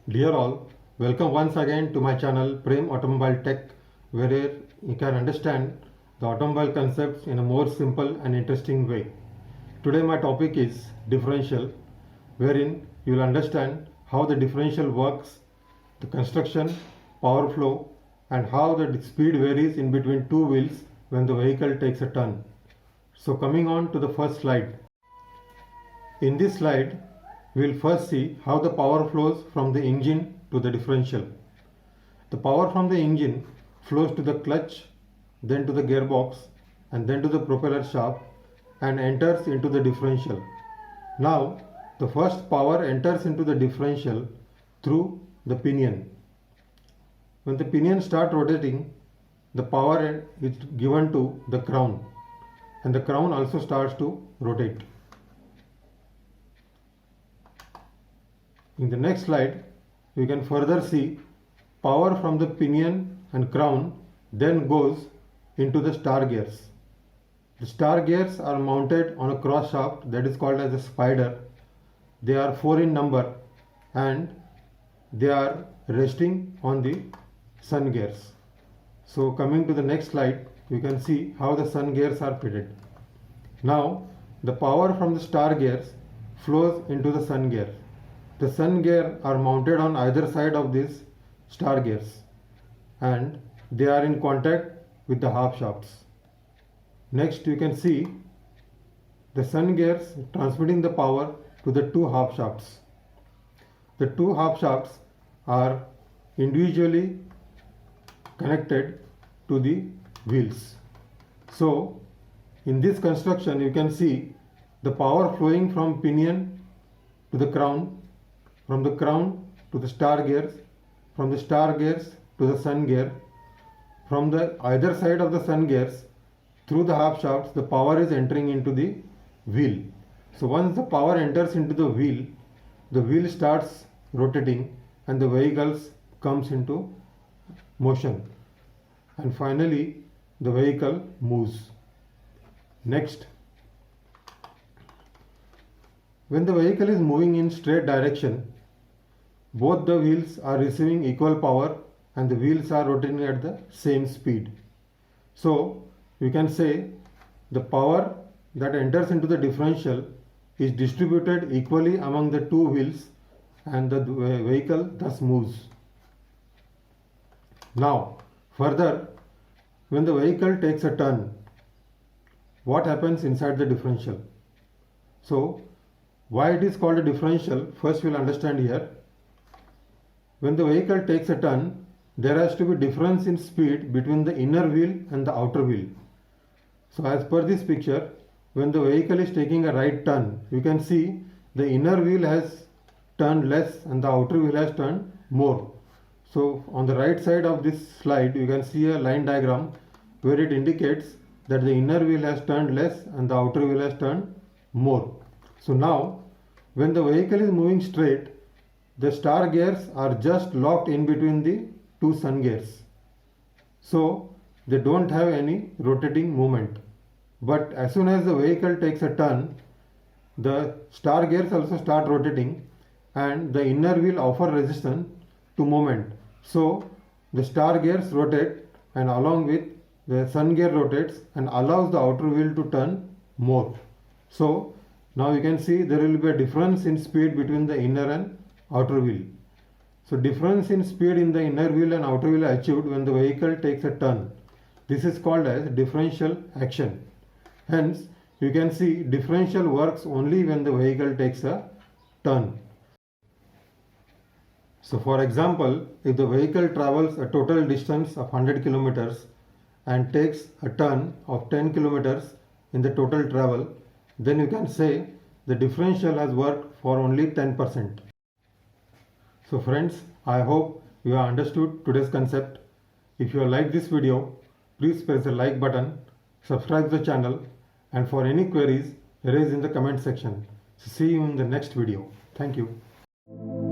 Dear all, welcome once again to my channel Prem Automobile Tech, where you can understand the automobile concepts in a more simple and interesting way. Today my topic is differential, wherein you will understand how the differential works, the construction, power flow, and how the speed varies in between two wheels when the vehicle takes a turn. So coming on to the first slide. In this slide, we will first see how the power flows from the engine to the differential. The power from the engine flows to the clutch, then to the gearbox, and then to the propeller shaft and enters into the differential. Now, the first power enters into the differential through the pinion. When the pinion starts rotating, the power is given to the crown, and the crown also starts to rotate. In the next slide, you can further see power from the pinion and crown then goes into the star gears. The star gears are mounted on a cross shaft that is called as a spider. They are 4 in number and they are resting on the sun gears. So coming to the next slide, you can see how the sun gears are fitted. Now the power from the star gears flows into the sun gear. The sun gear are mounted on either side of these star gears and they are in contact with the half shafts. Next you can see the sun gears transmitting the power to the two half shafts. The two half shafts are individually connected to the wheels. So in this construction you can see the power flowing from pinion to the crown, from the crown to the star gears, from the star gears to the sun gear, from the either side of the sun gears through the half shafts the power is entering into the wheel. So once the power enters into the wheel starts rotating and the vehicle comes into motion and finally the vehicle moves. Next, when the vehicle is moving in straight direction, both the wheels are receiving equal power and the wheels are rotating at the same speed. So you can say the power that enters into the differential is distributed equally among the two wheels and the vehicle thus moves. Now further, when the vehicle takes a turn, what happens inside the differential? So why it is called a differential, first we will understand here. When the vehicle takes a turn, there has to be difference in speed between the inner wheel and the outer wheel. So as per this picture, when the vehicle is taking a right turn, you can see the inner wheel has turned less and the outer wheel has turned more. So on the right side of this slide, you can see a line diagram where it indicates that the inner wheel has turned less and the outer wheel has turned more. So now, when the vehicle is moving straight, the star gears are just locked in between the two sun gears. So they don't have any rotating movement. But as soon as the vehicle takes a turn, the star gears also start rotating and the inner wheel offer resistance to movement. So the star gears rotate and along with the sun gear rotates and allows the outer wheel to turn more. So now you can see there will be a difference in speed between the inner and outer wheel. So difference in speed in the inner wheel and outer wheel is achieved when the vehicle takes a turn. This is called as differential action. Hence, you can see differential works only when the vehicle takes a turn. So for example, if the vehicle travels a total distance of 100 kilometers and takes a turn of 10 kilometers in the total travel, then you can say the differential has worked for only 10%. So friends, I hope you have understood today's concept. If you like this video, please press the like button, subscribe to the channel, and for any queries, raise in the comment section. So see you in the next video. Thank you.